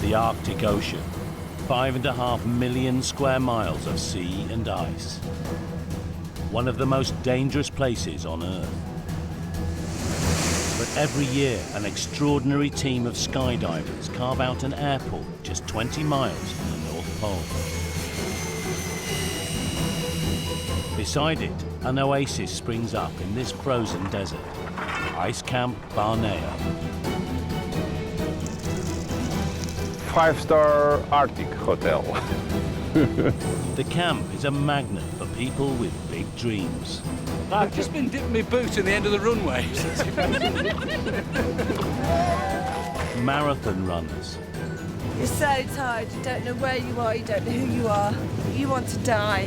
the Arctic Ocean, 5.5 million square miles of sea and ice. One of the most dangerous places on Earth. But every year, an extraordinary team of skydivers carve out an airport just 20 miles from the North Pole. Beside it, an oasis springs up in this frozen desert, Ice Camp Barneo. 5-star Arctic hotel. The camp is a magnet for people with big dreams. I've just been dipping my boot in the end of the runway. Marathon runners. You're so tired, you don't know where you are, you don't know who you are. You want to die.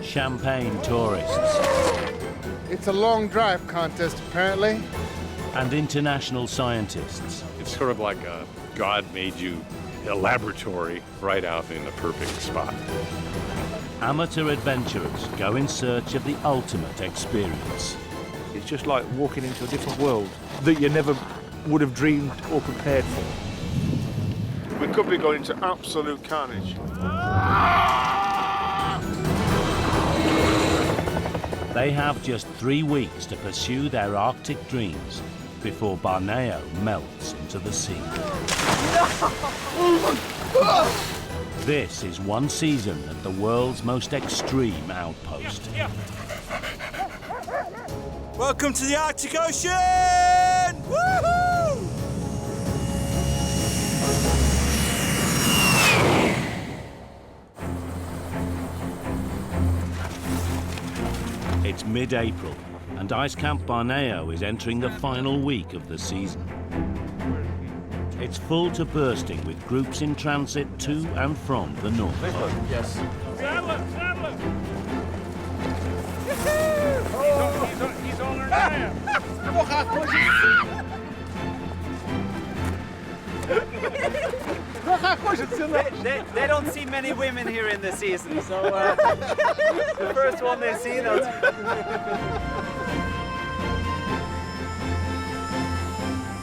Champagne tourists. It's a long drive contest, apparently. And international scientists. It's sort of like God made you a laboratory right out in the perfect spot. Amateur adventurers go in search of the ultimate experience. It's just like walking into a different world that you never would have dreamed or prepared for. We could be going into absolute carnage. They have just 3 weeks to pursue their Arctic dreams before Barneo melts into the sea. This is one season at the world's most extreme outpost. Welcome to the Arctic Ocean! Woohoo! It's mid-April, and Ice Camp Barneo is entering the final week of the season. It's full to bursting with groups in transit to and from the North Pole. Yes. Saddler! He's on her now! They don't see many women here in the season, so the first one they see, they'll...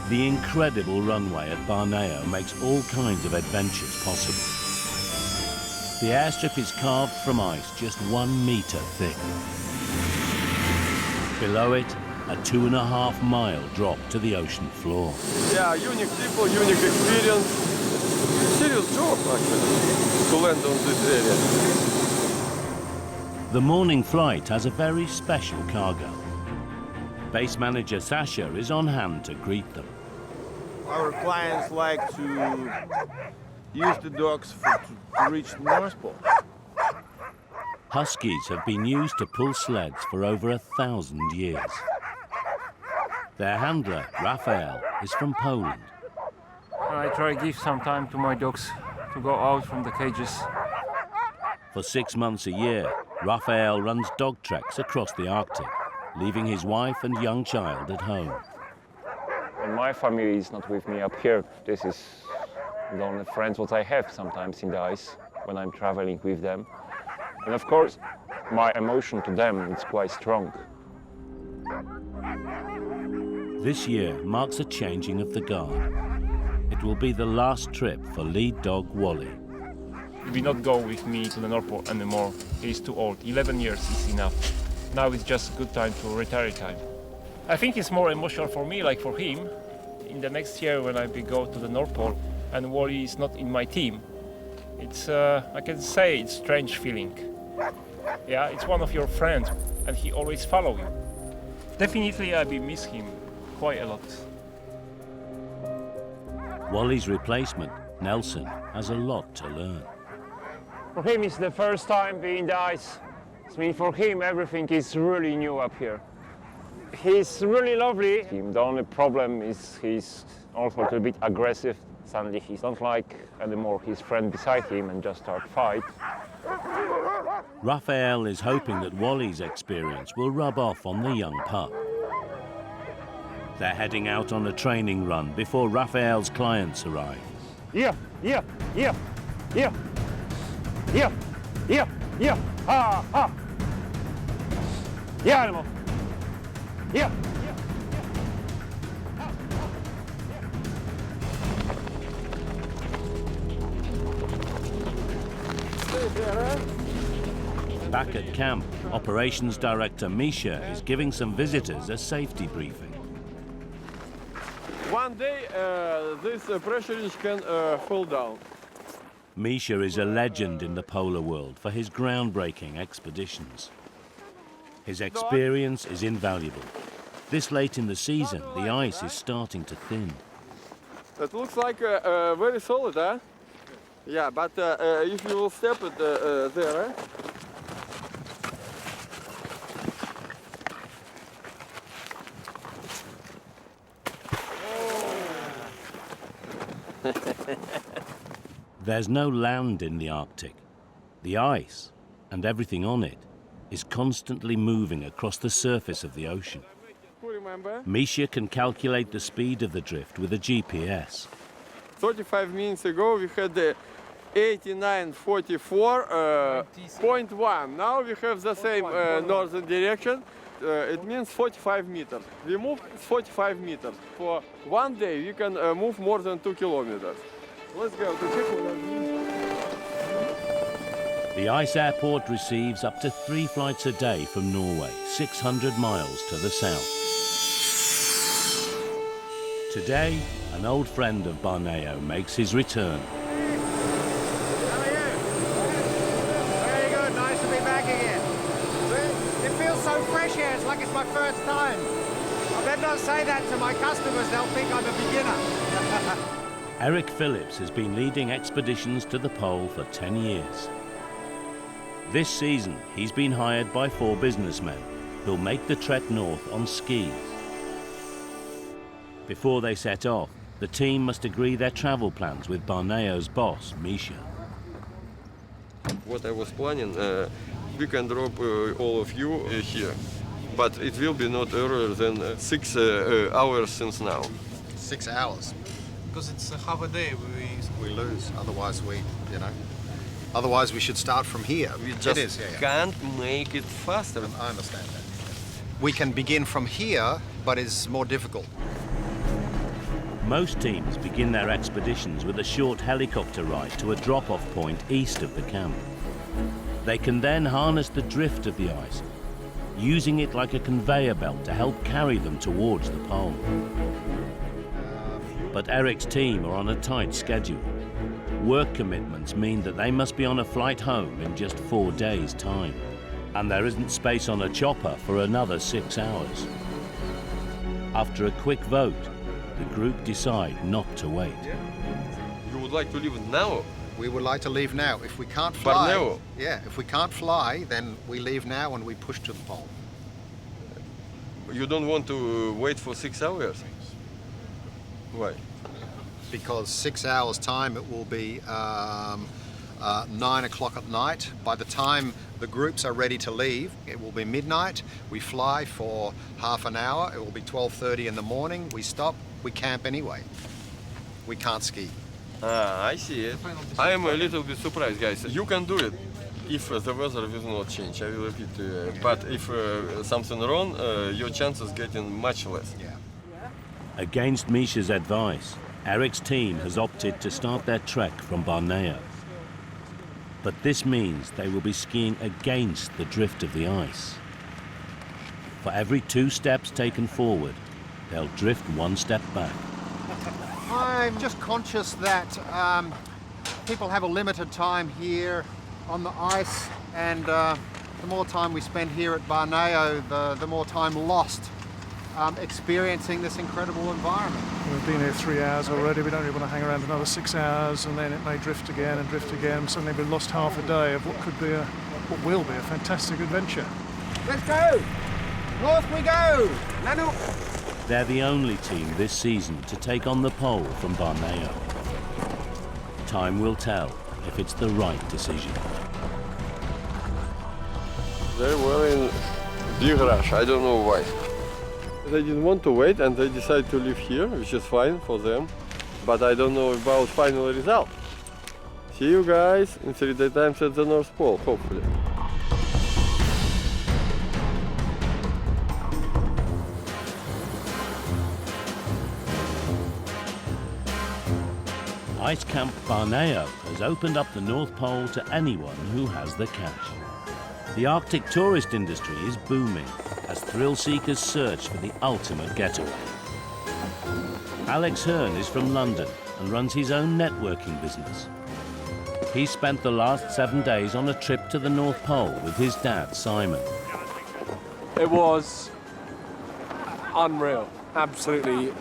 The incredible runway at Barneo makes all kinds of adventures possible. The airstrip is carved from ice just 1 meter thick. Below it, a 2.5-mile drop to the ocean floor. Yeah, unique people, unique experience. Serious job, actually, to land on this area. The morning flight has a very special cargo. Base manager Sasha is on hand to greet them. Our clients like to use the dogs to reach the North Pole. Huskies have been used to pull sleds for over 1,000 years. Their handler, Raphael, is from Poland. I try to give some time to my dogs to go out from the cages. For 6 months a year, Raphael runs dog treks across the Arctic, leaving his wife and young child at home. And my family is not with me up here. This is the only friends what I have sometimes in the ice when I'm traveling with them. And of course, my emotion to them is quite strong. This year marks a changing of the guard. It will be the last trip for lead dog Wally. He will not go with me to the North Pole anymore. He's too old. 11 years is enough. Now it's just a good time to retire time. I think it's more emotional for me, like for him. In the next year when I will go to the North Pole and Wally is not in my team, it's, I can say it's a strange feeling. Yeah, it's one of your friends and he always follow you. Definitely I will miss him quite a lot. Wally's replacement, Nelson, has a lot to learn. For him, it's the first time being in the ice. I mean, for him, everything is really new up here. He's really lovely. The only problem is he's also a little bit aggressive. Suddenly he don't like anymore his friend beside him and just start fight. Raphael is hoping that Wally's experience will rub off on the young pup. They're heading out on a training run before Raphael's clients arrive. Yeah, yeah, yeah, yeah, yeah, yeah, yeah, ha, ha. Yeah, animal. Yeah. Back at camp, Operations Director Misha is giving some visitors a safety briefing. One day this pressure ridge can fall down. Misha is a legend in the polar world for his groundbreaking expeditions. His experience is invaluable. This late in the season, the ice is starting to thin. It looks like very solid, huh? Yeah, but if you will step it there, eh? There's no land in the Arctic. The ice, and everything on it, is constantly moving across the surface of the ocean. Misha can calculate the speed of the drift with a GPS. 35 minutes ago we had the 8944.1. Now we have the same northern direction. It means 45 meters. We moved 45 meters. For one day we can move more than 2 kilometers. Let's go to check what that means. The ice airport receives up to 3 flights a day from Norway, 600 miles to the south. Today, an old friend of Barneo makes his return. How are you? Very good, nice to be back again. It feels so fresh here, it's like it's my first time. I better not say that to my customers, they'll think I'm a beginner. Eric Phillips has been leading expeditions to the pole for 10 years. This season, he's been hired by 4 businessmen who'll make the trek north on skis. Before they set off, the team must agree their travel plans with Barneo's boss, Misha. What I was planning, we can drop all of you here, but it will be not earlier than 6 hours since now. 6 hours? Because it's half a day we lose, otherwise otherwise we should start from here. We just can't make it faster. I understand that. We can begin from here, but it's more difficult. Most teams begin their expeditions with a short helicopter ride to a drop-off point east of the camp. They can then harness the drift of the ice, using it like a conveyor belt to help carry them towards the pole. But Eric's team are on a tight schedule. Work commitments mean that they must be on a flight home in just 4 days' time. And there isn't space on a chopper for another 6 hours. After a quick vote, the group decide not to wait. You would like to leave now? We would like to leave now. If we can't fly, Barneo. if we can't fly, then we leave now and we push to the pole. You don't want to wait for 6 hours? Why? Because 6 hours time, it will be 9 o'clock at night. By the time the groups are ready to leave, it will be midnight. We fly for half an hour. It will be 12:30 in the morning. We stop. We camp anyway. We can't ski. I see it. I am a little bit surprised, guys. You can do it if the weather will not change. I will repeat. But if something wrong, your chances getting much less. Yeah. Against Misha's advice, Eric's team has opted to start their trek from Barneo. But this means they will be skiing against the drift of the ice. For every 2 steps taken forward, they'll drift 1 step back. I'm just conscious that people have a limited time here on the ice, and the more time we spend here at Barneo, the more time lost experiencing this incredible environment. We've been here 3 hours already. We don't really want to hang around another 6 hours, and then it may drift again and drift again. Suddenly we've lost half a day of what will be a fantastic adventure. Let's go! North we go! Nanook! They're the only team this season to take on the pole from Barneo. Time will tell if it's the right decision. They were in big rush. I don't know why. They didn't want to wait and they decided to live here, which is fine for them. But I don't know about final result. See you guys in 3 days times at the North Pole, hopefully. Ice Camp Barneo has opened up the North Pole to anyone who has the cash. The Arctic tourist industry is booming as thrill seekers search for the ultimate getaway. Alex Hearn is from London and runs his own networking business. He spent the last 7 days on a trip to the North Pole with his dad, Simon. It was unreal. Absolutely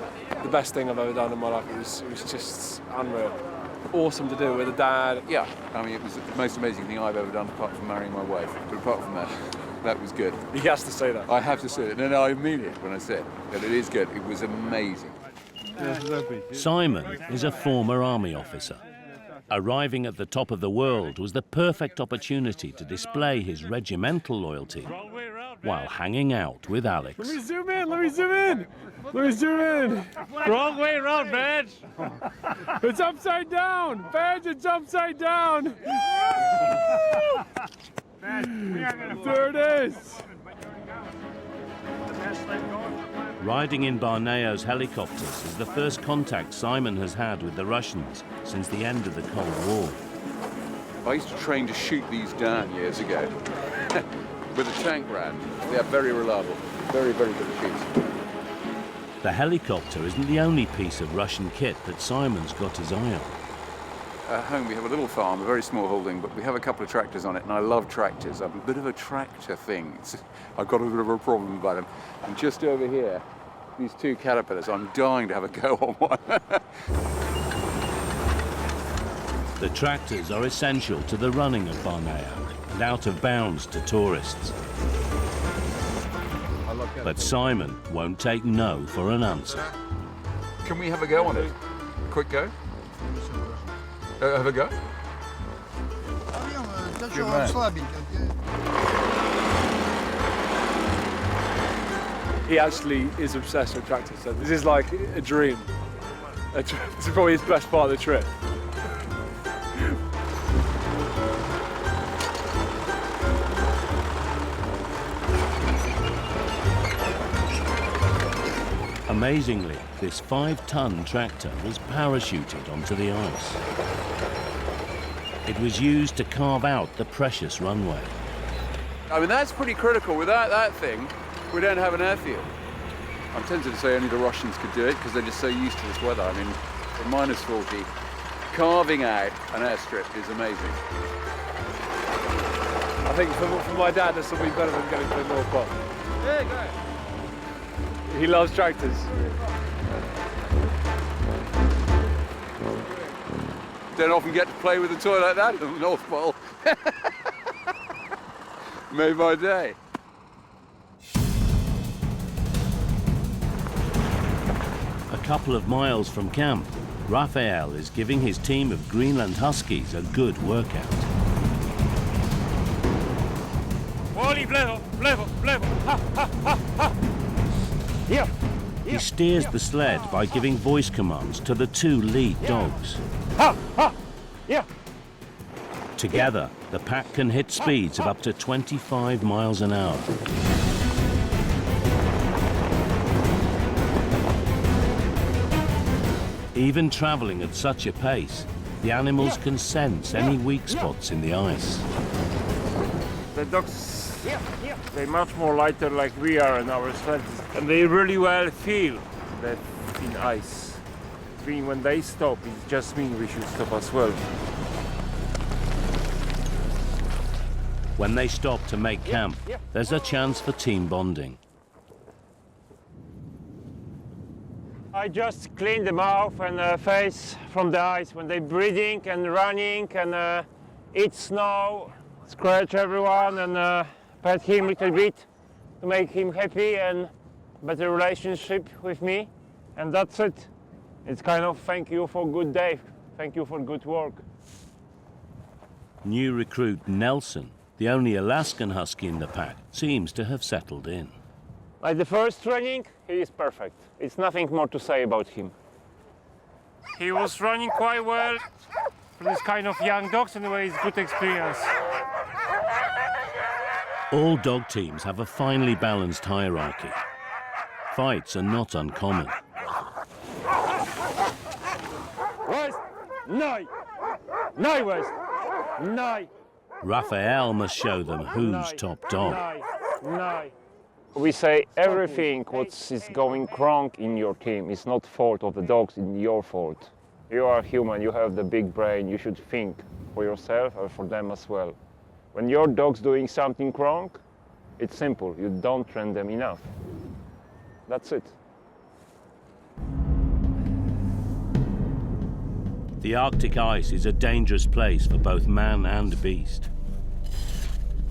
the best thing I've ever done in my life. It was just unreal. Awesome to do with a dad. Yeah, I mean, it was the most amazing thing I've ever done apart from marrying my wife. But apart from that, that was good. He has to say that. I have to say it. No, I mean it when I say it. But it is good. It was amazing. Simon is a former army officer. Arriving at the top of the world was the perfect opportunity to display his regimental loyalty while hanging out with Alex. Let me zoom in, let me zoom in. Let me zoom in. Wrong way around, badge. It's upside down. Badge, it's upside down. There it is. Riding in Barneo's helicopters is the first contact Simon has had with the Russians since the end of the Cold War. I used to train to shoot these down years ago with a tank ran. They are very reliable, very, very good at shoots. The helicopter isn't the only piece of Russian kit that Simon's got his eye on. At home we have a little farm, a very small holding, but we have a couple of tractors on it, and I love tractors. I'm a bit of a tractor thing. I've got a bit of a problem about them. And just over here, these two Caterpillars, I'm dying to have a go on one. The tractors are essential to the running of Barneo and out of bounds to tourists. But Simon won't take no for an answer. Can we have a go on it? Quick go? Have a go? Good man. He actually is obsessed with tractors. So this is like a dream. This is probably his best part of the trip. Amazingly, this 5-ton tractor was parachuted onto the ice. It was used to carve out the precious runway. I mean, that's pretty critical. Without that thing, we don't have an airfield. I'm tempted to say only the Russians could do it because they're just so used to this weather. I mean, at -40, carving out an airstrip is amazing. I think for my dad, there's something better than going to the North Pole. Yeah, go. He loves tractors. Don't often get to play with a toy like that in the North Pole. Made my day. A couple of miles from camp, Raphael is giving his team of Greenland Huskies a good workout. He steers the sled by giving voice commands to the 2 lead dogs. Together, the pack can hit speeds of up to 25 miles an hour. Even traveling at such a pace, the animals can sense any weak spots in the ice. The dogs, they're much more lighter like we are in our sleds, and they really well feel that in ice. When they stop, it just means we should stop as well. When they stop to make camp, there's a chance for team bonding. I just clean the mouth and face from the ice when they're breathing and running and eat snow, scratch everyone and pet him a little bit to make him happy and better relationship with me. And that's it. It's kind of thank you for good day, thank you for good work. New recruit Nelson, the only Alaskan Husky in the pack, seems to have settled in. Like the first training, he is perfect. It's nothing more to say about him. He was running quite well. For this kind of young dogs, anyway, it's good experience. All dog teams have a finely balanced hierarchy. Fights are not uncommon. West, nine, nine west, nine, Raphael must show them who's top dog. We say everything what is going wrong in your team is not fault of the dogs, it's your fault. You are human, you have the big brain, you should think for yourself and for them as well. When your dog's doing something wrong, it's simple, you don't train them enough. That's it. The Arctic ice is a dangerous place for both man and beast.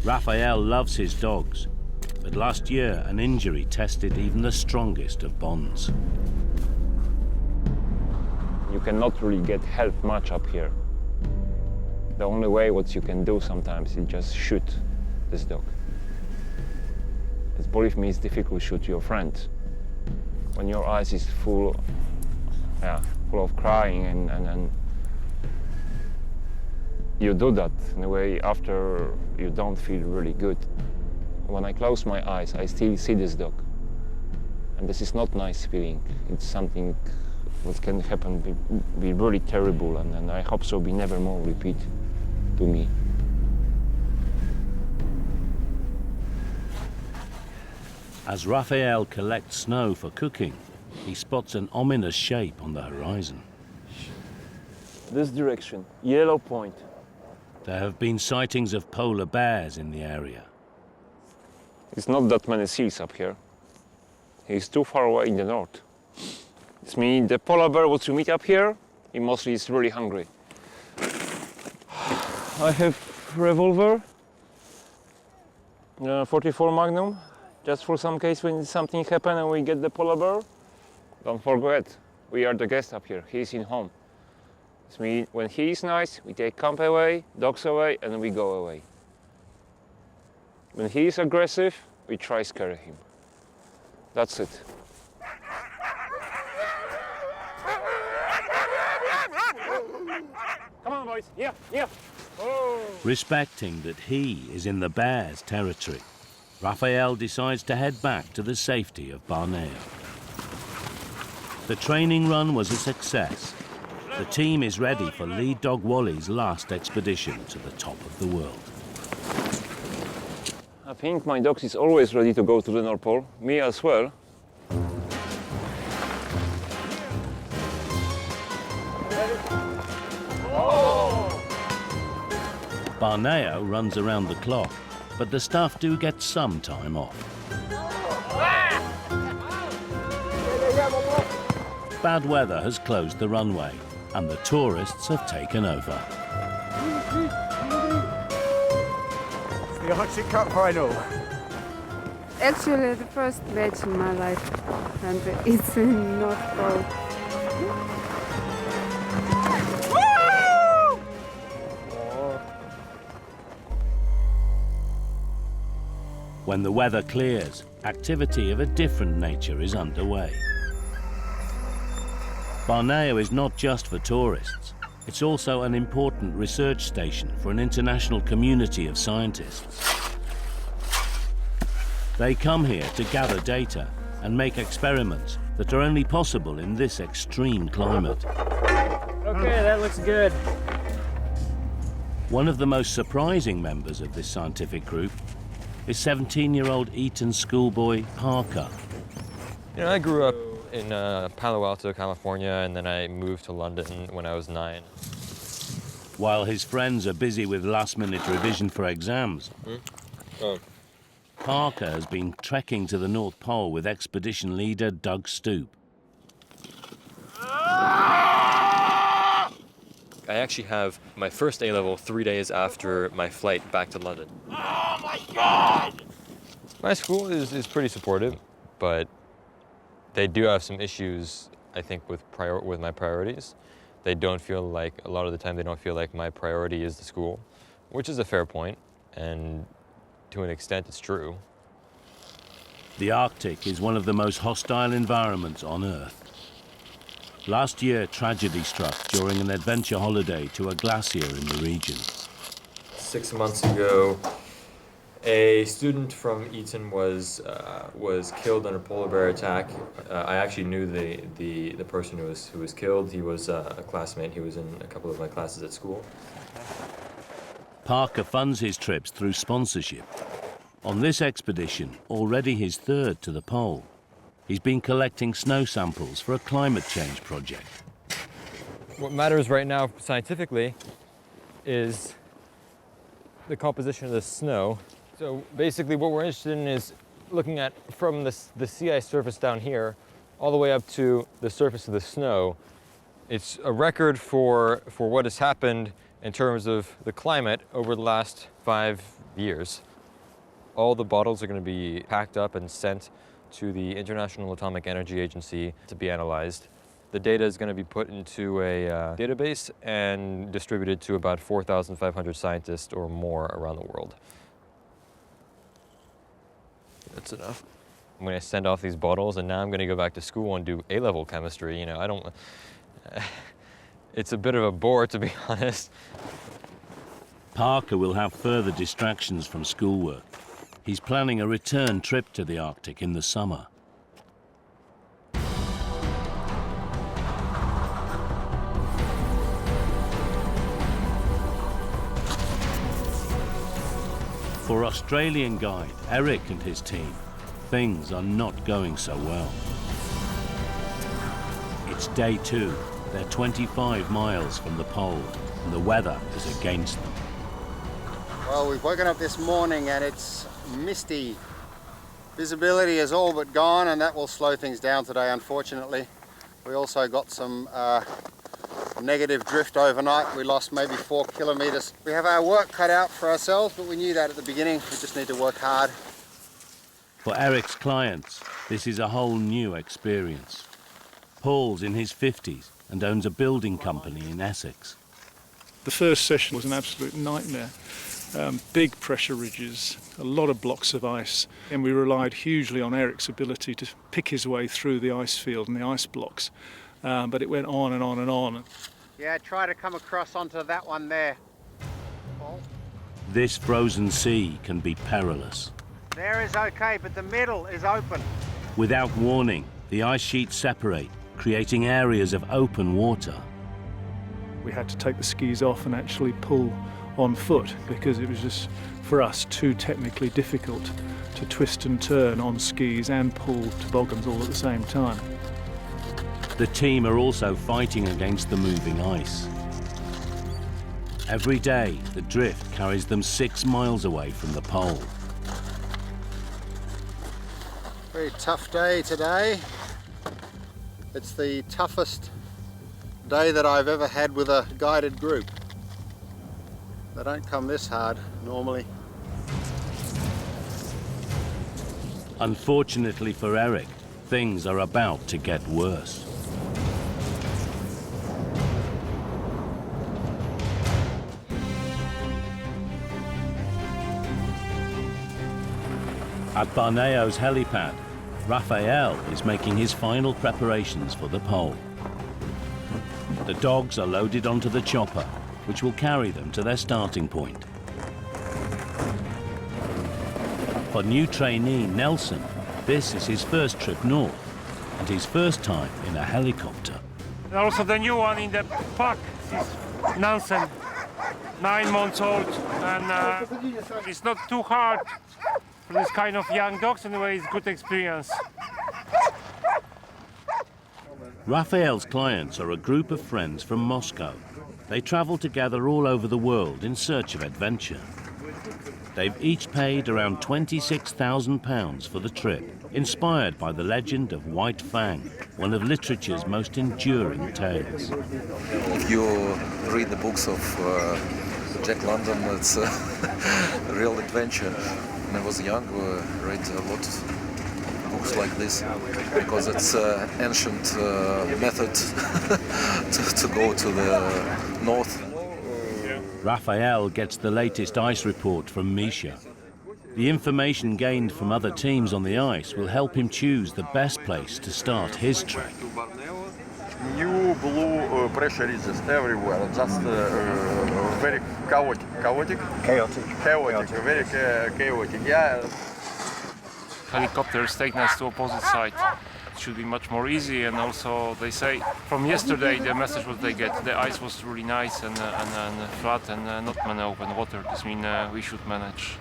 Raphael loves his dogs, but last year an injury tested even the strongest of bonds. You cannot really get help much up here. The only way what you can do sometimes is just shoot this dog. Believe me, it's difficult to shoot your friend. When your eyes is full of crying and you do that in a way after you don't feel really good. When I close my eyes, I still see this dog. And this is not nice feeling. It's something that can happen, be really terrible, and I hope so be never more repeat to me. As Raphael collects snow for cooking, he spots an ominous shape on the horizon. This direction, yellow point. There have been sightings of polar bears in the area. It's not that many seals up here. He's too far away in the north. It means the polar bear what you meet up here, he mostly is really hungry. I have revolver, 44 Magnum, just for some case when something happen and we get the polar bear. Don't forget, we are the guest up here. He's in home. It means when he is nice, we take camp away, dogs away, and we go away. When he is aggressive, we try scare him. That's it. Come on, boys. Yeah. Oh. Respecting that he is in the bear's territory, Raphael decides to head back to the safety of Barneo. The training run was a success. The team is ready for lead dog Wally's last expedition to the top of the world. I think my dog is always ready to go to the North Pole. Me as well. Barneo runs around the clock, but the staff do get some time off. Bad weather has closed the runway, and the tourists have taken over. It's the Ice Camp Barneo. Actually, the first match in my life, and it's in North Pole. When the weather clears, activity of a different nature is underway. Barneo is not just for tourists. It's also an important research station for an international community of scientists. They come here to gather data and make experiments that are only possible in this extreme climate. Okay, that looks good. One of the most surprising members of this scientific group is 17-year-old Eton schoolboy Parker. You know, I grew up in Palo Alto, California, and then I moved to London when I was 9. While his friends are busy with last-minute revision for exams, Parker has been trekking to the North Pole with expedition leader Doug Stoop. I actually have my first A-level 3 days after my flight back to London. Oh my God! My school is pretty supportive, but they do have some issues, I think, with my priorities. They don't feel like, a lot of the time, they don't feel like my priority is the school, which is a fair point, and to an extent, it's true. The Arctic is one of the most hostile environments on Earth. Last year, tragedy struck during an adventure holiday to a glacier in the region. 6 months ago, a student from Eton was killed in a polar bear attack. I actually knew the person who was killed. He was a classmate. He was in a couple of my classes at school. Parker funds his trips through sponsorship. On this expedition, already his third to the pole, he's been collecting snow samples for a climate change project. What matters right now scientifically is the composition of the snow. So basically what we're interested in is looking at from the sea ice surface down here all the way up to the surface of the snow. It's a record for what has happened in terms of the climate over the last 5 years. All the bottles are going to be packed up and sent to the International Atomic Energy Agency to be analyzed. The data is going to be put into a database and distributed to about 4,500 scientists or more around the world. That's enough. I'm going to send off these bottles, and now I'm going to go back to school and do A-level chemistry. You know, I don't... It's a bit of a bore, to be honest. Parker will have further distractions from schoolwork. He's planning a return trip to the Arctic in the summer. For Australian guide Eric and his team, things are not going so well. It's day 2. They're 25 miles from the pole, and the weather is against them. Well, we've woken up this morning and it's misty. Visibility is all but gone, and that will slow things down today, unfortunately. We also got some negative drift overnight. We lost maybe 4 kilometers. We have our work cut out for ourselves, but we knew that at the beginning. We just need to work hard. For Eric's clients, this is a whole new experience. Paul's in his 50s and owns a building company in Essex. The first session was an absolute nightmare. Big pressure ridges, a lot of blocks of ice, and we relied hugely on Eric's ability to pick his way through the ice field and the ice blocks. But it went on and on and on. Yeah, try to come across onto that one there. This frozen sea can be perilous. There is okay, but the middle is open. Without warning, the ice sheets separate, creating areas of open water. We had to take the skis off and actually pull on foot because it was just, for us, too technically difficult to twist and turn on skis and pull toboggans all at the same time. The team are also fighting against the moving ice. Every day, the drift carries them 6 miles away from the pole. Very tough day today. It's the toughest day that I've ever had with a guided group. They don't come this hard normally. Unfortunately for Eric, things are about to get worse. At Barneo's helipad, Raphael is making his final preparations for the pole. The dogs are loaded onto the chopper, which will carry them to their starting point. For new trainee Nelson, this is his first trip north and his first time in a helicopter. And also the new one in the pack is Nansen, 9 months old, and it's not too hard for this kind of young dogs. Anyway, it's good experience. Raphael's clients are a group of friends from Moscow. They travel together all over the world in search of adventure. They've each paid around £26,000 for the trip, inspired by the legend of White Fang, one of literature's most enduring tales. If you read the books of Jack London, it's a real adventure. When I was young, I read a lot of books like this because it's an ancient method to go to the north. Raphael gets the latest ice report from Misha. The information gained from other teams on the ice will help him choose the best place to start his trek. New blue pressure ridges everywhere, just very chaotic, very chaotic, yeah. Helicopters taking us to opposite side. should be much more easy. And also they say from yesterday the message was they get the ice was really nice and flat and not many open water. This means we should manage.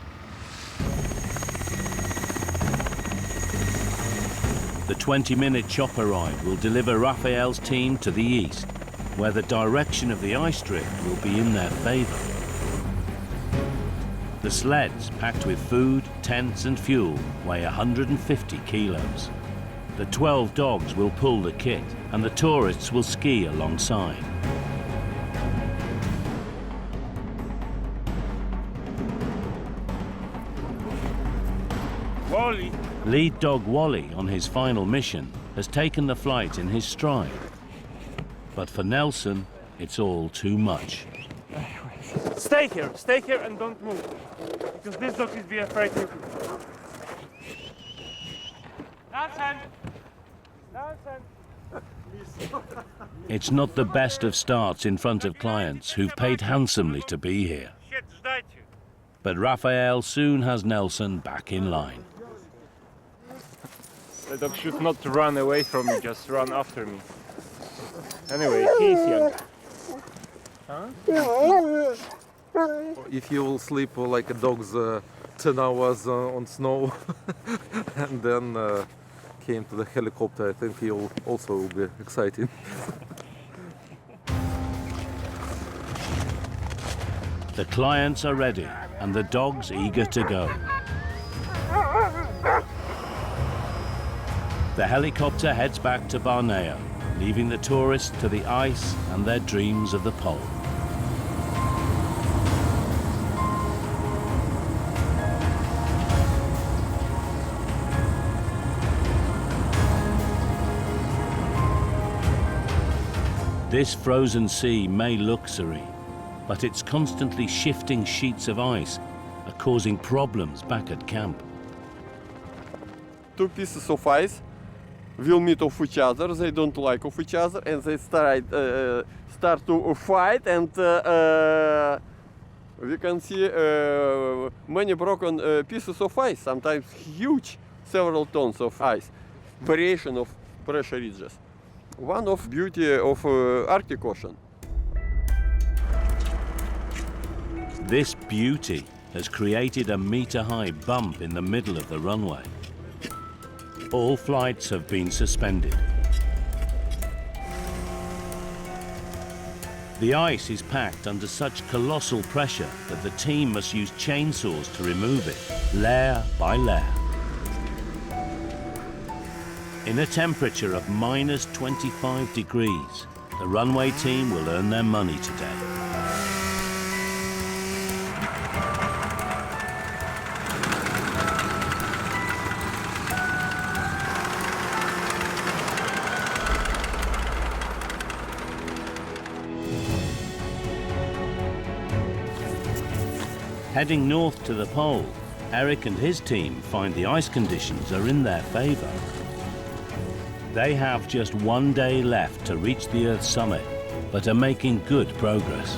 The 20-minute chopper ride will deliver Raphael's team to the east, where the direction of the ice drift will be in their favour. The sleds, packed with food, tents and fuel, weigh 150 kilos. The 12 dogs will pull the kit, and the tourists will ski alongside. Wally! Lead dog Wally, on his final mission, has taken the flight in his stride. But for Nelson, it's all too much. Stay here and don't move. Because this dog is be afraid of you. Nelson! It's not the best of starts in front of clients who've paid handsomely to be here. But Raphael soon has Nelson back in line. The dog should not run away from me, just run after me. Anyway, he's young. Huh? If you will sleep like a dog's 10 hours on snow and then came to the helicopter, I think he'll also be exciting. The clients are ready and the dogs eager to go. The helicopter heads back to Barneo, leaving the tourists to the ice and their dreams of the pole. This frozen sea may look serene, but its constantly shifting sheets of ice are causing problems back at camp. Two pieces of ice will meet of each other. They don't like of each other, and they start to fight. And we can see many broken pieces of ice. Sometimes huge, several tons of ice. Variation of pressure ridges. One of beauty of Arctic Ocean. This beauty has created a meter-high bump in the middle of the runway. All flights have been suspended. The ice is packed under such colossal pressure that the team must use chainsaws to remove it, layer by layer. In a temperature of minus 25 degrees, the runway team will earn their money today. Heading north to the pole, Eric and his team find the ice conditions are in their favor. They have just 1 day left to reach the Earth's summit, but are making good progress.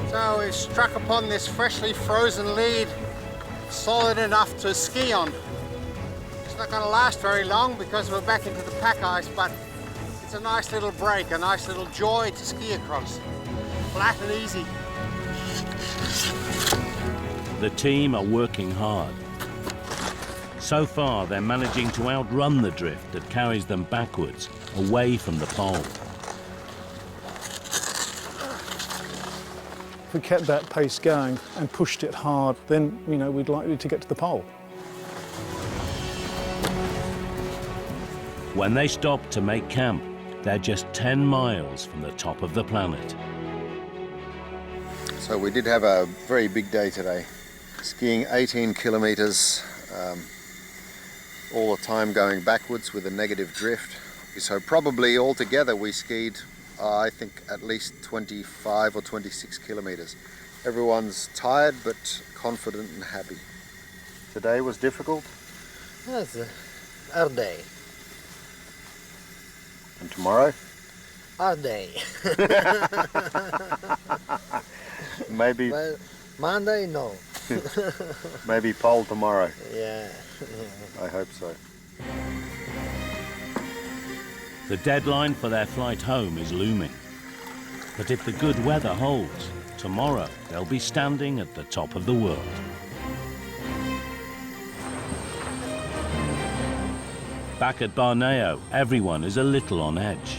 So we've struck upon this freshly frozen lead, solid enough to ski on. It's not going to last very long because we're back into the pack ice, but it's a nice little break, a nice little joy to ski across. Flat and easy. The team are working hard. So far, they're managing to outrun the drift that carries them backwards, away from the pole. If we kept that pace going and pushed it hard, then, you know, we'd likely to get to the pole. When they stop to make camp, they're just 10 miles from the top of the planet. So we did have a very big day today. Skiing 18 kilometers, all the time going backwards with a negative drift. So probably altogether we skied, I think, at least 25 or 26 kilometers. Everyone's tired but confident and happy. Today was difficult. Yes, our day. And tomorrow? Our day. Maybe. Well, Monday, no. Maybe pole tomorrow. Yeah. I hope so. The deadline for their flight home is looming. But if the good weather holds, tomorrow they'll be standing at the top of the world. Back at Barneo, everyone is a little on edge.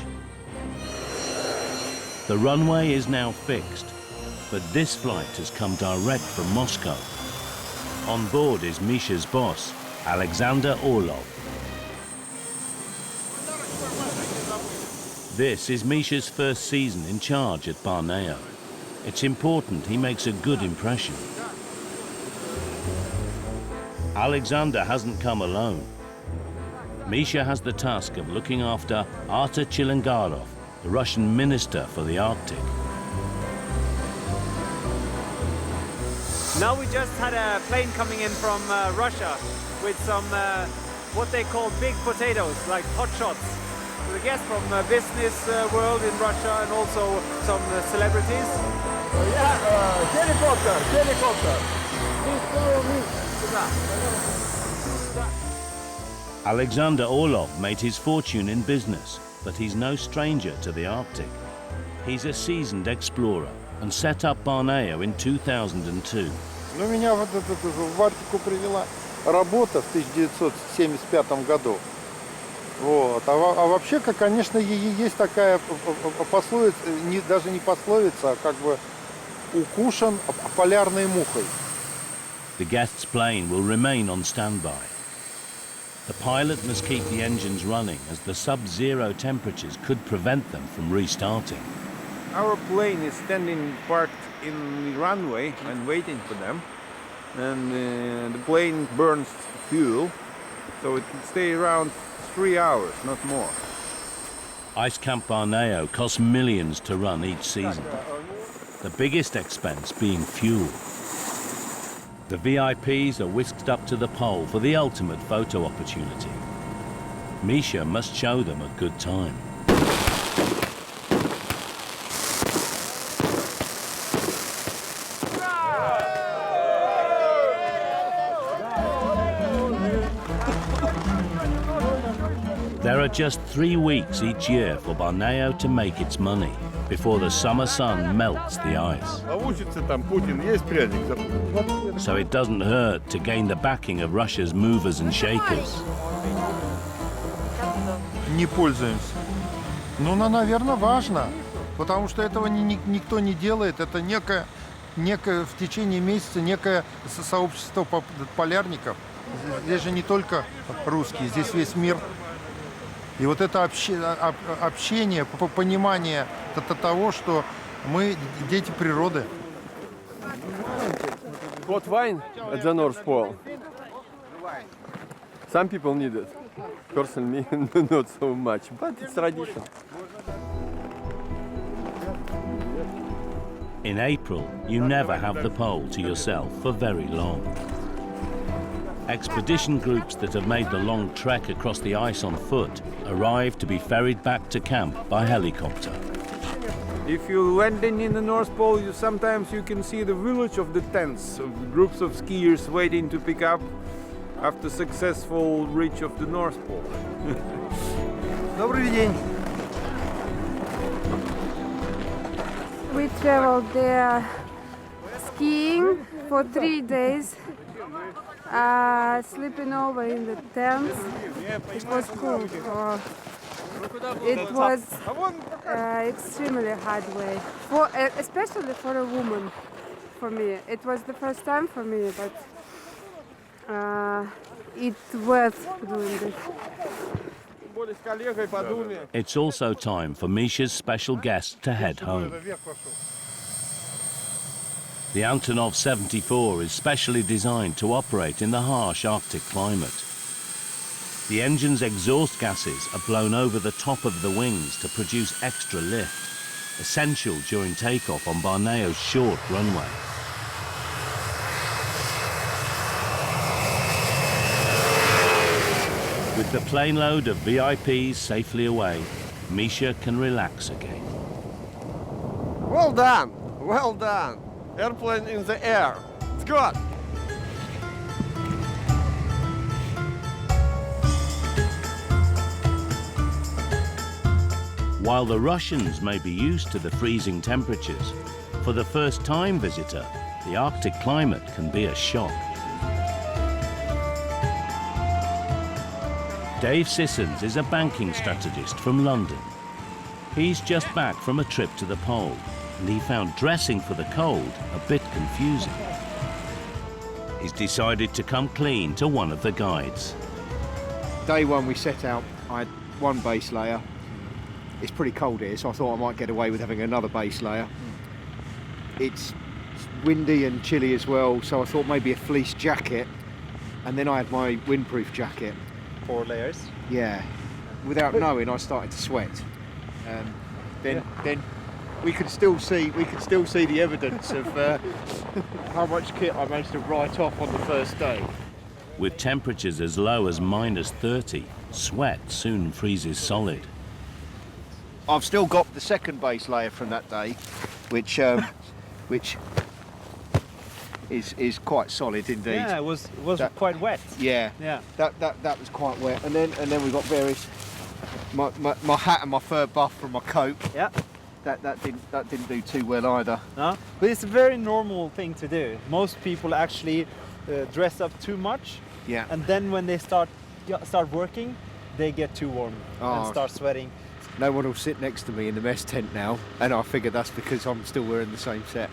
The runway is now fixed, but this flight has come direct from Moscow. On board is Misha's boss, Alexander Orlov. This is Misha's first season in charge at Barneo. It's important he makes a good impression. Alexander hasn't come alone. Misha has the task of looking after Artur Chilangarov, the Russian minister for the Arctic. Now we just had a plane coming in from Russia with some what they call big potatoes, like hot shots. The guests from business world in Russia and also some celebrities. Helicopter! Please follow me. Alexander Orlov made his fortune in business, but he's no stranger to the Arctic. He's a seasoned explorer and set up Barneo in 2002. Ну, меня вот в Арктику привела работа в 1975 году. Вот. А вообще, конечно, есть такая пословица, даже не пословица, а как бы укушен полярной мухой. The guest's plane will remain on standby. The pilot must keep the engines running as the sub-zero temperatures could prevent them from restarting. Our plane is standing parked in the runway and waiting for them. And the plane burns fuel, so it can stay around 3 hours, not more. Ice Camp Barneo costs millions to run each season, the biggest expense being fuel. The VIPs are whisked up to the pole for the ultimate photo opportunity. Misha must show them a good time. There are just 3 weeks each year for Barneo to make its money before the summer sun melts the ice. So it doesn't hurt to gain the backing of Russia's movers and shakers. Не пользуемся. Ну, наверное, важно, потому что этого никто не делает. Это некое в течение месяца некое сообщество полярников. Здесь же не только русские, здесь весь мир. И вот это общение, понимание того, что мы дети природы. Hot wine at the North Pole. Some people need it. Personally, not so much, but it's tradition. In April, you never have the pole to yourself for very long. Expedition groups that have made the long trek across the ice on foot arrive to be ferried back to camp by helicopter. If you're landing in the North Pole, sometimes you can see the village of the tents, of groups of skiers waiting to pick up after successful reach of the North Pole. Добрый день. We traveled there skiing for 3 days, sleeping over in the tents. It was cool. It was extremely hard way, especially for a woman. For me, it was the first time for me, but it's worth doing this. It's also time for Misha's special guest to head home. The Antonov 74 is specially designed to operate in the harsh Arctic climate. The engine's exhaust gases are blown over the top of the wings to produce extra lift, essential during takeoff on Barneo's short runway. With the plane load of VIPs safely away, Misha can relax again. Well done! Well done! Airplane in the air. It's good! While the Russians may be used to the freezing temperatures, for the first-time visitor, the Arctic climate can be a shock. Dave Sissons is a banking strategist from London. He's just back from a trip to the pole, and he found dressing for the cold a bit confusing. He's decided to come clean to one of the guides. Day one we set out, I had one base layer. It's pretty cold here, so I thought I might get away with having another base layer. It's windy and chilly as well, so I thought maybe a fleece jacket, and then I had my windproof jacket. 4 layers. Yeah. Without knowing, I started to sweat. Then we could still see the evidence of how much kit I managed to write off on the first day. With temperatures as low as -30, sweat soon freezes solid. I've still got the second base layer from that day, which is quite solid indeed. Yeah, it was quite wet. Yeah, yeah. That was quite wet, and then we got various my hat and my fur buff from my coat. Yeah. That didn't do too well either. No, but it's a very normal thing to do. Most people actually dress up too much. Yeah. And then when they start working, they get too warm and start sweating. No one will sit next to me in the mess tent now, and I figure that's because I'm still wearing the same set.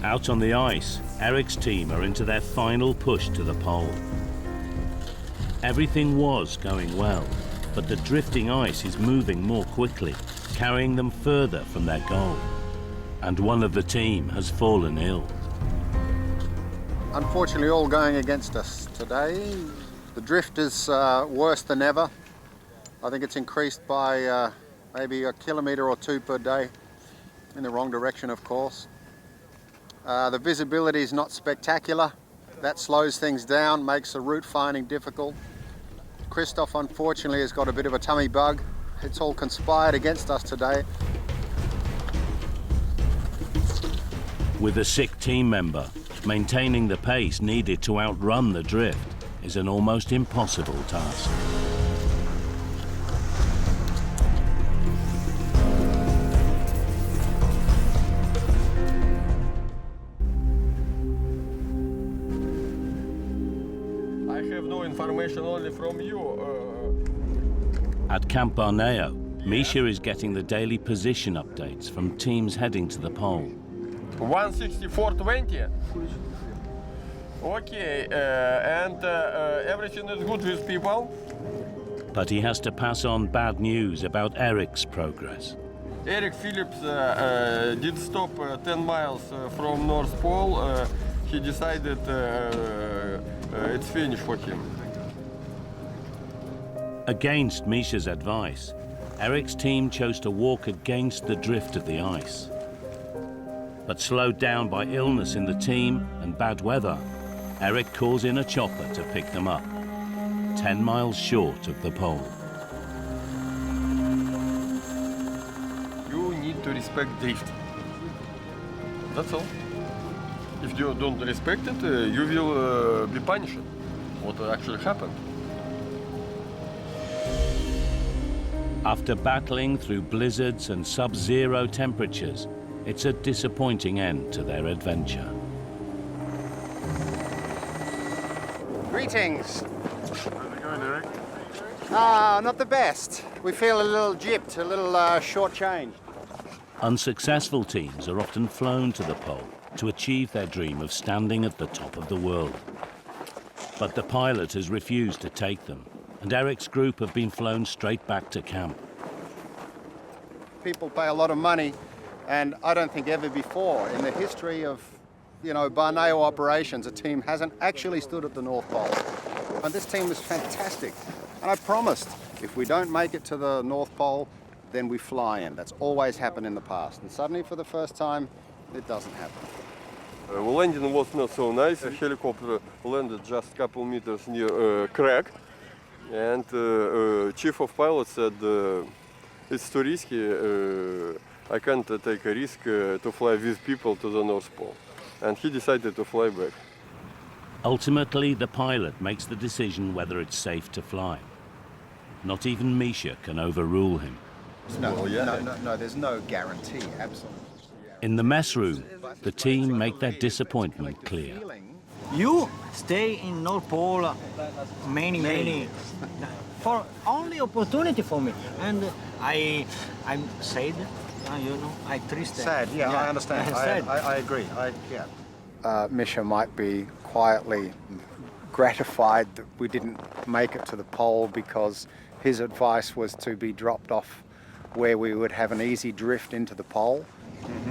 Out on the ice, Eric's team are into their final push to the pole. Everything was going well, but the drifting ice is moving more quickly, carrying them further from their goal. And one of the team has fallen ill. Unfortunately, all going against us today. The drift is worse than ever. I think it's increased by maybe 1 kilometre or 2 per day, in the wrong direction, of course. The visibility is not spectacular. That slows things down, makes the route finding difficult. Christoph, unfortunately, has got a bit of a tummy bug. It's all conspired against us today. With a sick team member, maintaining the pace needed to outrun the drift is an almost impossible task. I have no information only from you. At Camp Barneo, Misha is getting the daily position updates from teams heading to the pole. 164.20. Okay, and everything is good with people. But he has to pass on bad news about Eric's progress. Eric Phillips did stop 10 miles from North Pole. He decided it's finished for him. Against Misha's advice, Eric's team chose to walk against the drift of the ice. But slowed down by illness in the team and bad weather, Eric calls in a chopper to pick them up, 10 miles short of the pole. You need to respect drift. That's all. If you don't respect it, you will be punished. What actually happened? After battling through blizzards and sub-zero temperatures, it's a disappointing end to their adventure. Greetings. How's it going, Eric? Not the best. We feel a little gypped, a little shortchanged. Unsuccessful teams are often flown to the pole to achieve their dream of standing at the top of the world. But the pilot has refused to take them, and Eric's group have been flown straight back to camp. People pay a lot of money, and I don't think ever before in the history of, Barneo operations, a team hasn't actually stood at the North Pole. And this team is fantastic. And I promised, if we don't make it to the North Pole, then we fly in. That's always happened in the past. And suddenly, for the first time, it doesn't happen. Landing was not so nice. The helicopter landed just a couple meters near crack. And chief of pilots said, it's too risky. I can't take a risk to fly with people to the North Pole. and he decided to fly back. Ultimately, the pilot makes the decision whether it's safe to fly. Not even Misha can overrule him. No, there's no guarantee, absolutely. In the mess room, the team make their disappointment clear. You stay in North Pole many for only opportunity for me, and I'm sad, I triste. Sad, yeah, I understand. I agree. Misha might be quietly gratified that we didn't make it to the pole because his advice was to be dropped off where we would have an easy drift into the pole.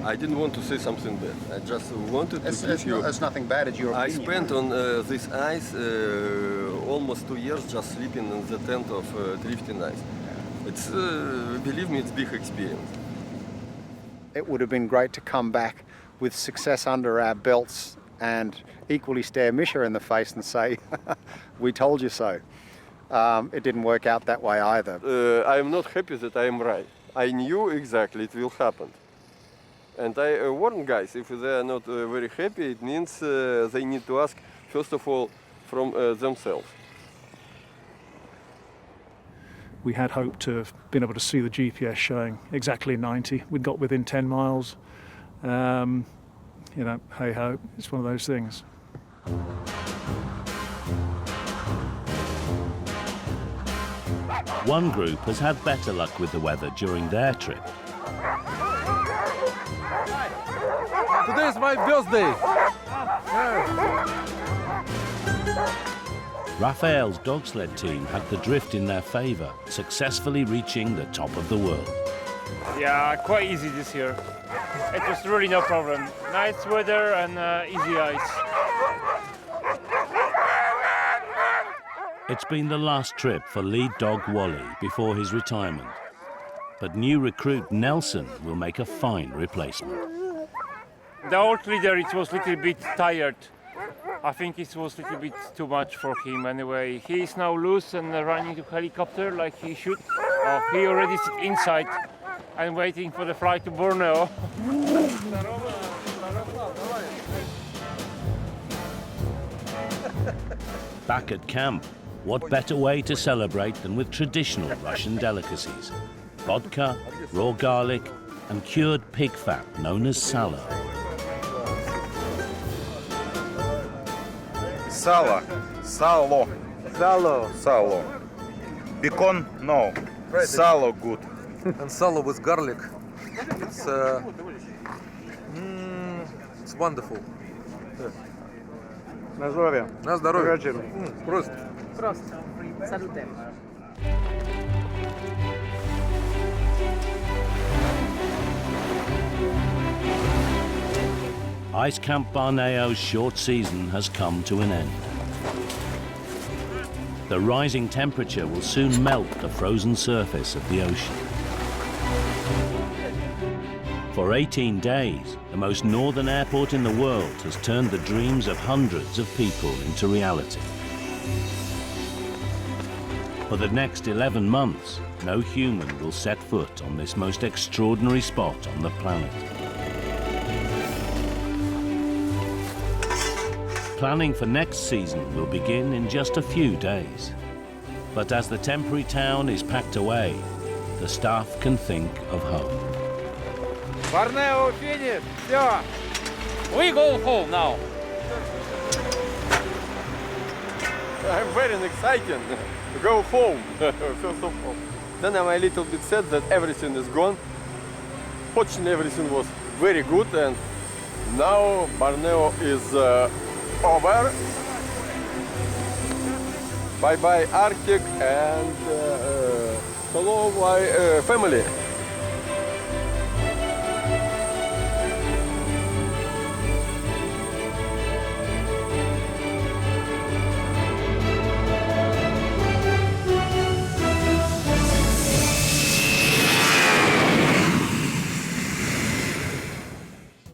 I didn't want to say something bad. I just wanted to give you... It's nothing bad, it's your opinion. I spent on this ice almost 2 years just sleeping in the tent of drifting ice. It's, believe me, it's a big experience. It would have been great to come back with success under our belts and equally stare Misha in the face and say, we told you so. It didn't work out that way either. I am not happy that I am right. I knew exactly it will happen. And I warn guys, if they are not very happy, it means they need to ask, first of all, from themselves. We had hoped to have been able to see the GPS showing exactly 90. We'd got within 10 miles. You know, hey-ho, it's one of those things. One group has had better luck with the weather during their trip. Today is my birthday. Raphael's dog-sled team had the drift in their favour, successfully reaching the top of the world. Yeah, quite easy this year. It was really no problem. Nice weather and easy ice. It's been the last trip for lead dog Wally before his retirement. But new recruit Nelson will make a fine replacement. The old leader, it was a little bit tired. I think it was a little bit too much for him anyway. He is now loose and running to helicopter like he should. He already sits inside and waiting for the flight to Borneo. Back at camp, what better way to celebrate than with traditional Russian delicacies? Vodka, raw garlic, and cured pig fat known as salo. Salo. Bacon, no. Salo, good. And salo with garlic. It's wonderful. На здоровье. На здоровье. Просто. Salute. Ice Camp Barneo's short season has come to an end. The rising temperature will soon melt the frozen surface of the ocean. For 18 days, the most northern airport in the world has turned the dreams of hundreds of people into reality. For the next 11 months, no human will set foot on this most extraordinary spot on the planet. Planning for next season will begin in just a few days. But as the temporary town is packed away, the staff can think of home. Barneo finished. Все. We go home now. I'm very excited to go home, first of all. Then I'm a little bit sad that everything is gone. Fortunately, everything was very good, and now Barneo is over. Bye-bye Arctic, and hello my family.